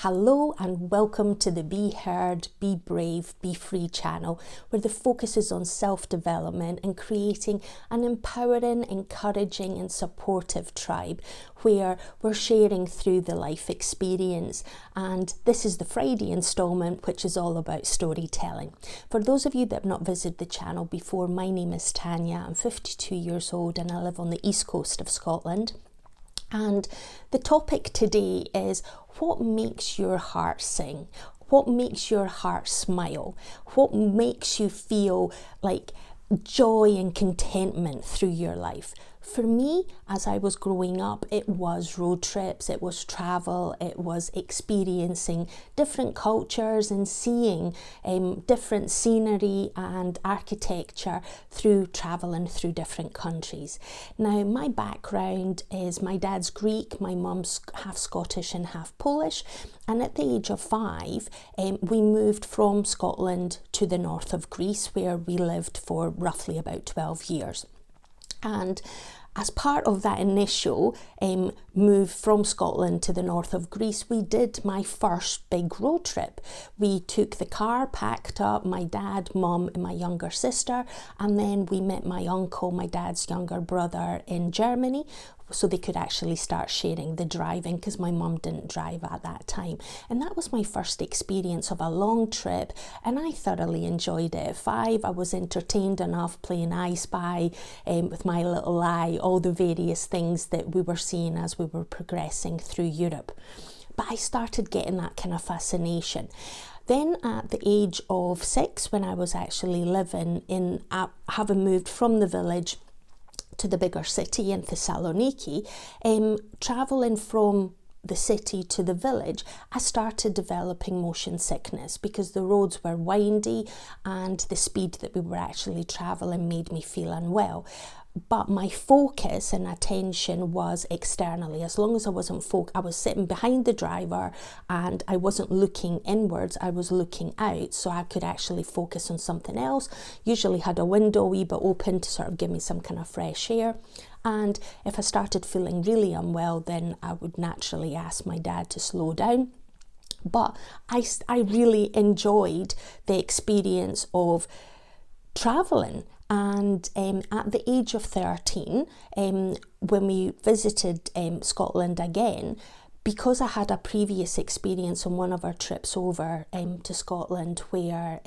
Hello and welcome to the Be Heard, Be Brave, Be Free channel, where the focus is on self-development and creating an empowering, encouraging and supportive tribe where we're sharing through the life experience. And this is the Friday instalment, which is all about storytelling. For those of you that have not visited the channel before, my name is Tanya. I'm 52 years old and I live on the east coast of Scotland. And the topic today is what makes your heart sing? What makes your heart smile? What makes you feel like joy and contentment through your life? For me, as I was growing up, it was road trips, it was travel, it was experiencing different cultures and seeing different scenery and architecture through traveling through different countries. Now, my background is my dad's Greek, my mum's half Scottish and half Polish, and at the age of 5, we moved from Scotland to the north of Greece, where we lived for roughly about 12 years. And as part of that initial move from Scotland to the north of Greece, we did my first big road trip. We took the car, packed up, my dad, mum and my younger sister, and then we met my uncle, my dad's younger brother, in Germany, so they could actually start sharing the driving because my mum didn't drive at that time. And that was my first experience of a long trip, and I thoroughly enjoyed it. At 5, I was entertained enough playing I Spy with my little eye, all the various things that we were seeing as we were progressing through Europe. But I started getting that kind of fascination. Then at the age of 6, when I was actually living in, having moved from the village to the bigger city in Thessaloniki, travelling from the city to the village, I started developing motion sickness because the roads were windy and the speed that we were actually travelling made me feel unwell. But my focus and attention was externally. As long as I wasn't I was sitting behind the driver and I wasn't looking inwards, I was looking out, so I could actually focus on something else. Usually had a window a wee bit open to sort of give me some kind of fresh air. And if I started feeling really unwell, then I would naturally ask my dad to slow down. But I really enjoyed the experience of travelling. And at the age of 13, when we visited Scotland again, because I had a previous experience on one of our trips over to Scotland where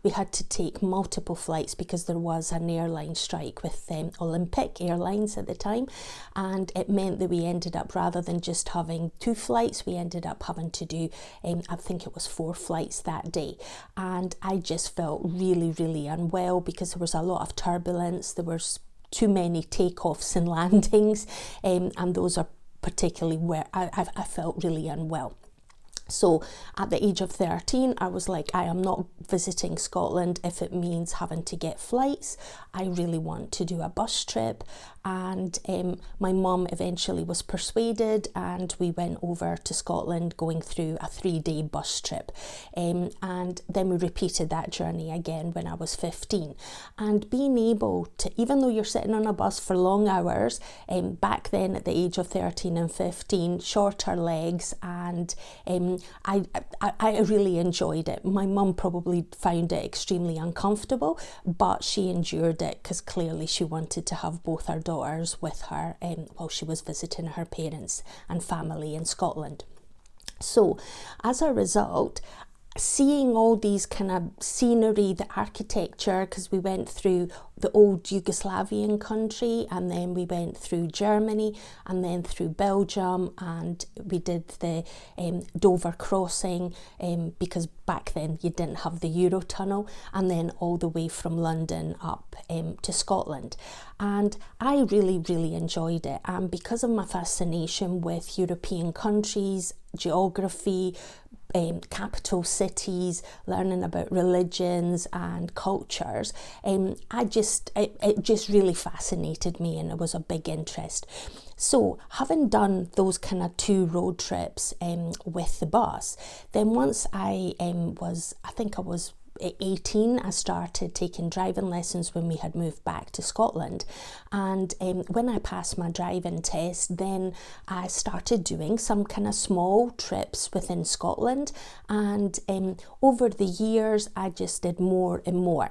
we had to take multiple flights because there was an airline strike with Olympic Airlines at the time, and it meant that we ended up, rather than just having 2 flights, we ended up having to do, I think it was 4 flights that day. And I just felt really, really unwell because there was a lot of turbulence, there was too many takeoffs and landings, and those are particularly where I felt really unwell. So at the age of 13, I was like, I am not visiting Scotland if it means having to get flights. I really want to do a bus trip. And my mum eventually was persuaded and we went over to Scotland going through a 3-day bus trip. And then we repeated that journey again when I was 15. And being able to, even though you're sitting on a bus for long hours, back then at the age of 13 and 15, shorter legs, and I really enjoyed it. My mum probably found it extremely uncomfortable, but she endured it because clearly she wanted to have both our daughters with her while she was visiting her parents and family in Scotland. So as a result, seeing all these kind of scenery, the architecture, because we went through the old Yugoslavian country and then we went through Germany and then through Belgium, and we did the Dover crossing because back then you didn't have the Eurotunnel, and then all the way from London up to Scotland. And I really, really enjoyed it. And because of my fascination with European countries, geography, capital cities, learning about religions and cultures, it just really fascinated me, and it was a big interest. So having done those kind of 2 road trips with the bus, then once I think I was at 18, I started taking driving lessons when we had moved back to Scotland. And when I passed my driving test, then I started doing some kind of small trips within Scotland. And over the years, I just did more and more.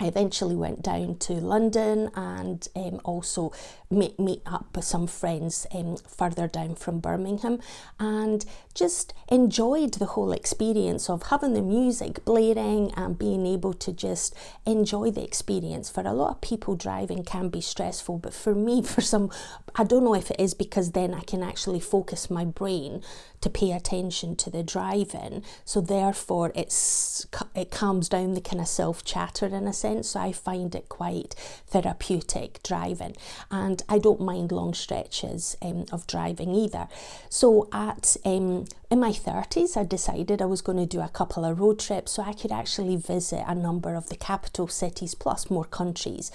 I eventually went down to London and also meet up with some friends further down from Birmingham, and just enjoyed the whole experience of having the music blaring and being able to just enjoy the experience. For a lot of people, driving can be stressful, but for me, I don't know if it is because then I can actually focus my brain to pay attention to the driving, so therefore it calms down the kind of self-chatter in a sense. So I find it quite therapeutic driving, and I don't mind long stretches of driving either. So in my 30s, I decided I was going to do a couple of road trips so I could actually visit a number of the capital cities plus more countries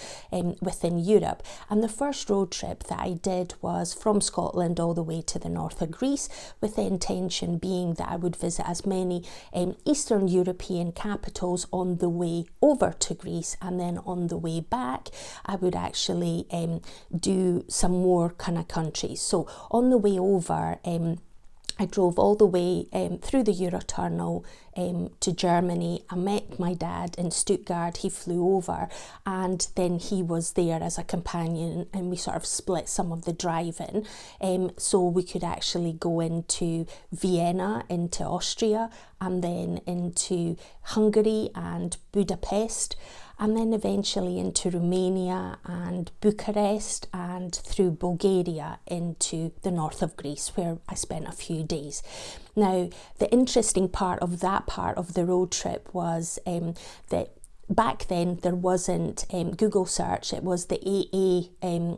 within Europe. And the first road trip that I did was from Scotland all the way to the north of Greece, with the intention being that I would visit as many Eastern European capitals on the way over to Greece, and then on the way back I would actually do some more kind of countries. So on the way over, I drove all the way through the Eurotunnel to Germany. I met my dad in Stuttgart. He flew over, and then he was there as a companion, and we sort of split some of the driving, so we could actually go into Vienna, into Austria, and then into Hungary and Budapest, and then eventually into Romania and Bucharest, and through Bulgaria into the north of Greece, where I spent a few days. Now, the interesting part of that part of the road trip was that back then there wasn't Google search, it was the AA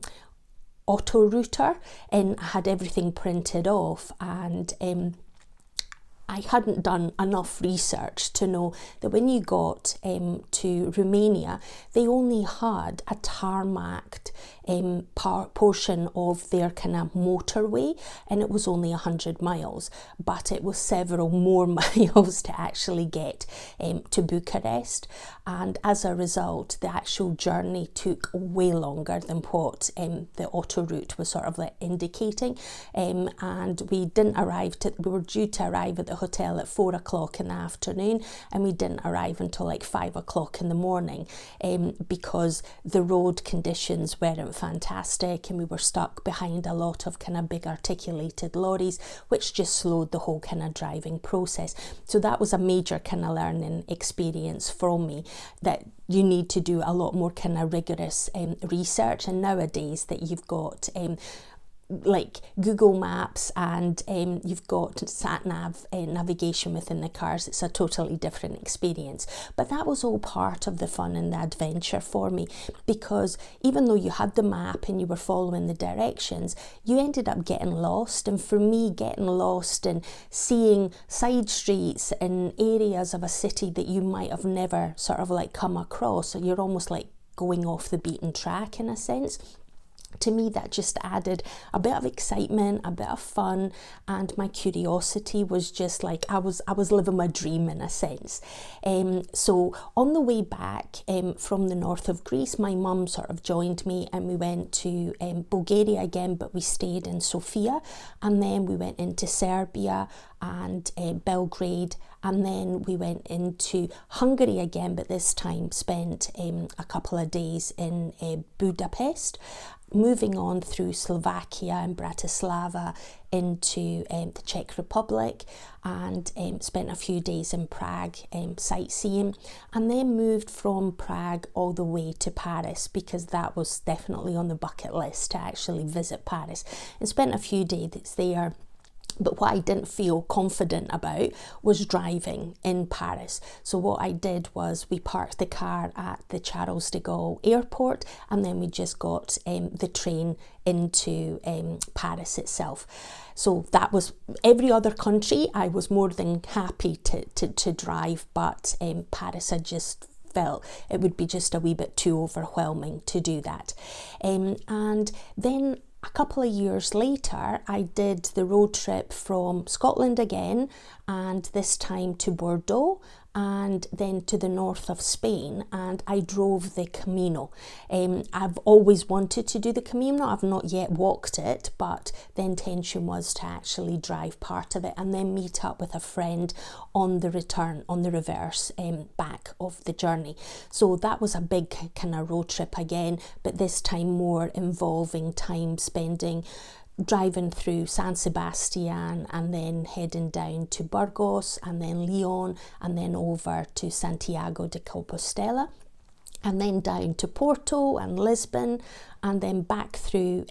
autorouter, and I had everything printed off, and I hadn't done enough research to know that when you got to Romania, they only had a tarmacked portion of their kind of motorway, and it was only 100 miles, but it was several more miles to actually get to Bucharest. And as a result, the actual journey took way longer than what the autoroute was sort of like indicating. And we were due to arrive at the hotel at 4 o'clock in the afternoon, and we didn't arrive until like 5 o'clock in the morning because the road conditions weren't fantastic, and we were stuck behind a lot of kind of big articulated lorries, which just slowed the whole kind of driving process. So that was a major kind of learning experience for me, that you need to do a lot more kind of rigorous research. And nowadays that you've got like Google Maps and you've got sat-nav navigation within the cars, it's a totally different experience. But that was all part of the fun and the adventure for me, because even though you had the map and you were following the directions, you ended up getting lost. And for me, getting lost and seeing side streets and areas of a city that you might have never sort of like come across, so you're almost like going off the beaten track in a sense. To me, that just added a bit of excitement, a bit of fun, and my curiosity was just like I was living my dream in a sense. So on the way back from the north of Greece, my mum sort of joined me, and we went to Bulgaria again, but we stayed in Sofia, and then we went into Serbia and Belgrade, and then we went into Hungary again, but this time spent a couple of days in Budapest, moving on through Slovakia and Bratislava into the Czech Republic, and spent a few days in Prague sightseeing, and then moved from Prague all the way to Paris, because that was definitely on the bucket list to actually visit Paris, and spent a few days there. But what I didn't feel confident about was driving in Paris. So what I did was we parked the car at the Charles de Gaulle airport, and then we just got the train into Paris itself. So that was every other country I was more than happy to drive, but Paris I just felt it would be just a wee bit too overwhelming to do that. And then a couple of years later, I did the road trip from Scotland again, and this time to Bordeaux, and then to the north of Spain, and I drove the Camino. I've always wanted to do the Camino. I've not yet walked it, but the intention was to actually drive part of it and then meet up with a friend on the return, on the reverse back of the journey. So that was a big kind of road trip again, but this time more involving time spending driving through San Sebastian and then heading down to Burgos and then Lyon and then over to Santiago de Compostela and then down to Porto and Lisbon and then back through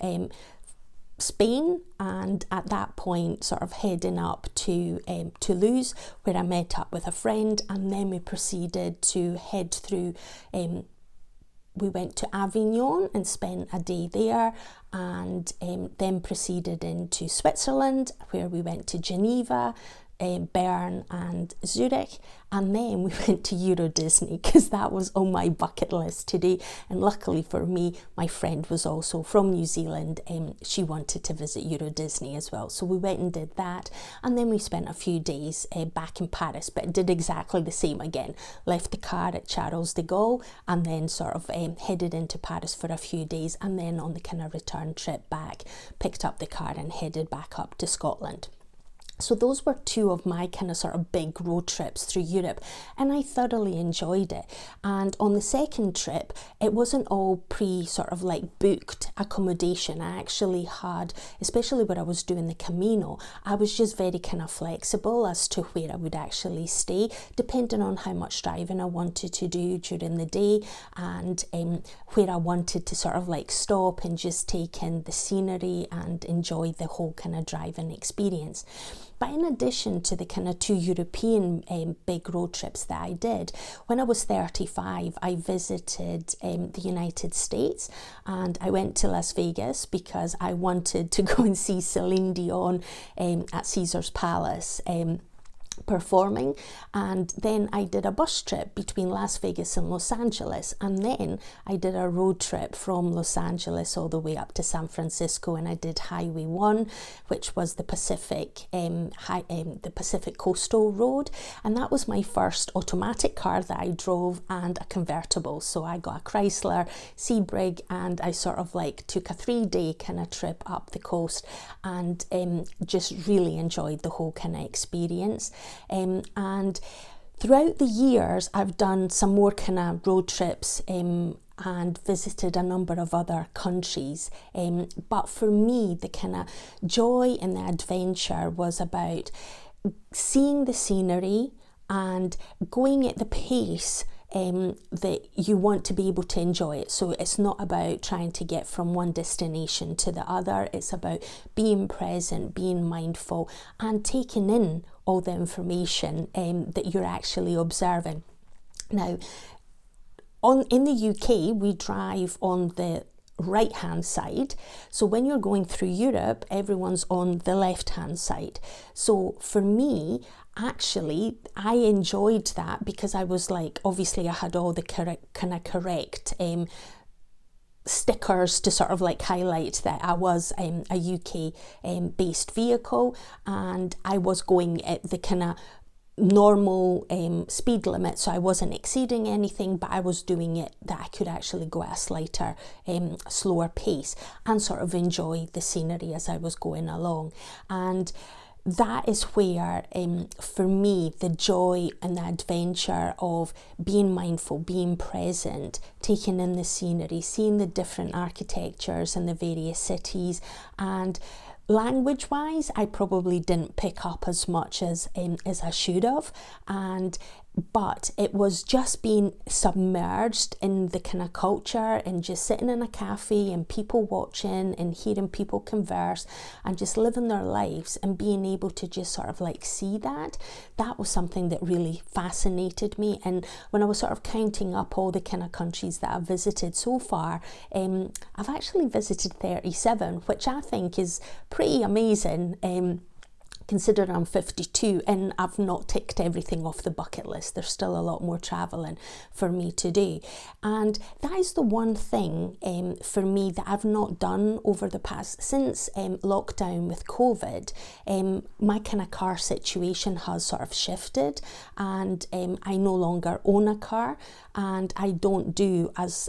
Spain, and at that point sort of heading up to Toulouse, where I met up with a friend, and then we proceeded to head through we went to Avignon and spent a day there, and then proceeded into Switzerland, where we went to Geneva, Bern and Zurich, and then we went to Euro Disney because that was on my bucket list today. And luckily for me, my friend was also from New Zealand, she wanted to visit Euro Disney as well, so we went and did that. And then we spent a few days back in Paris, but did exactly the same again. Left the car at Charles de Gaulle and then sort of headed into Paris for a few days, and then on the kind of return trip back, picked up the car and headed back up to Scotland. So those were two of my kind of sort of big road trips through Europe, and I thoroughly enjoyed it. And on the second trip, it wasn't all sort of like booked accommodation. I actually had, especially where I was doing the Camino, I was just very kind of flexible as to where I would actually stay, depending on how much driving I wanted to do during the day and where I wanted to sort of like stop and just take in the scenery and enjoy the whole kind of driving experience. But in addition to the kind of two European big road trips that I did, when I was 35, I visited the United States, and I went to Las Vegas because I wanted to go and see Celine Dion at Caesar's Palace performing. And then I did a bus trip between Las Vegas and Los Angeles, and then I did a road trip from Los Angeles all the way up to San Francisco, and I did Highway 1, which was the Pacific Coastal Road, and that was my first automatic car that I drove, and a convertible. So I got a Chrysler Sebring, and I sort of like took a 3-day kind of trip up the coast, and just really enjoyed the whole kind of experience. And throughout the years, I've done some more kind of road trips and visited a number of other countries. But for me, the kind of joy and the adventure was about seeing the scenery and going at the pace that you want to be able to enjoy it. So it's not about trying to get from one destination to the other. It's about being present, being mindful, and taking in all the information that you're actually observing. Now, in the UK, we drive on the right hand side, so when you're going through Europe, everyone's on the left hand side. So for me, actually, I enjoyed that because I was like, obviously I had all the correct stickers to sort of like highlight that I was a UK based vehicle, and I was going at the kind of normal speed limit, so I wasn't exceeding anything, but I was doing it that I could actually go at a slighter slower pace and sort of enjoy the scenery as I was going along. And that is where, for me, the joy and the adventure of being mindful, being present, taking in the scenery, seeing the different architectures in the various cities. And language-wise, I probably didn't pick up as much as I should have, but it was just being submerged in the kind of culture and just sitting in a cafe and people watching and hearing people converse and just living their lives and being able to just sort of like see that was something that really fascinated me. And when I was sort of counting up all the kind of countries that I've visited so far, I've actually visited 37, which I think is pretty amazing. considering I'm 52 and I've not ticked everything off the bucket list. There's still a lot more travelling for me to do. And that is the one thing for me that I've not done over the past, since lockdown with COVID. My kind of car situation has sort of shifted, and I no longer own a car, and I don't do as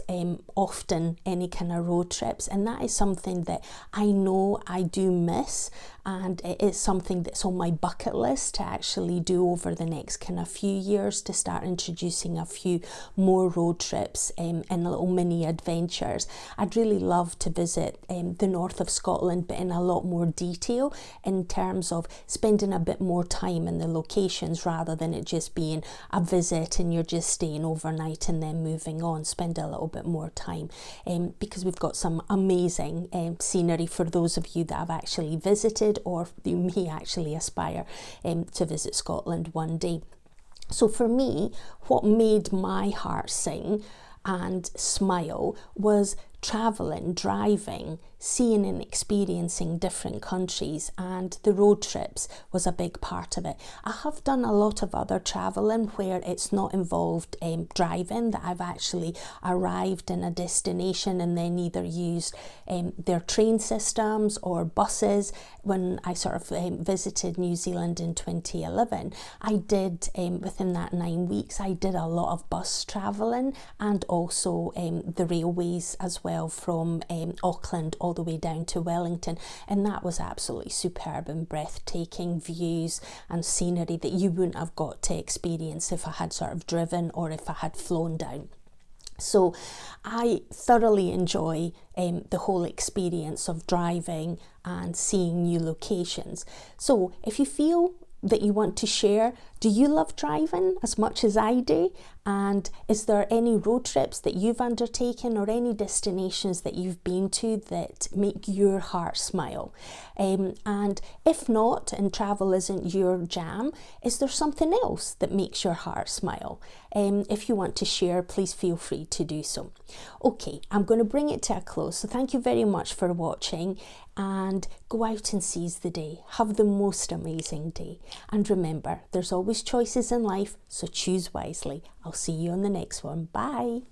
often any kind of road trips, and that is something that I know I do miss, and it is something that's on my bucket list to actually do over the next kind of few years, to start introducing a few more road trips and little mini adventures. I'd really love to visit the north of Scotland, but in a lot more detail, in terms of spending a bit more time in the locations rather than it just being a visit and you're just staying overnight and then moving on. Spend a little bit more time because we've got some amazing scenery for those of you that have actually visited, or you may actually aspire to visit Scotland one day. So for me, what made my heart sing and smile was traveling, driving, seeing and experiencing different countries, and the road trips was a big part of it. I have done a lot of other traveling where it's not involved driving, that I've actually arrived in a destination and then either used their train systems or buses. When I sort of visited New Zealand in 2011, I did, within that 9 weeks, I did a lot of bus traveling, and also the railways as well, from Auckland all the way down to Wellington, and that was absolutely superb and breathtaking views and scenery that you wouldn't have got to experience if I had sort of driven or if I had flown down. So I thoroughly enjoy the whole experience of driving and seeing new locations. So if you feel that you want to share, do you love driving as much as I do? And is there any road trips that you've undertaken or any destinations that you've been to that make your heart smile? And if not, and travel isn't your jam, is there something else that makes your heart smile? If you want to share, please feel free to do so. Okay, I'm going to bring it to a close. So thank you very much for watching, and go out and seize the day. Have the most amazing day. And remember, there's always choices in life, so choose wisely. I'll see you on the next one. Bye.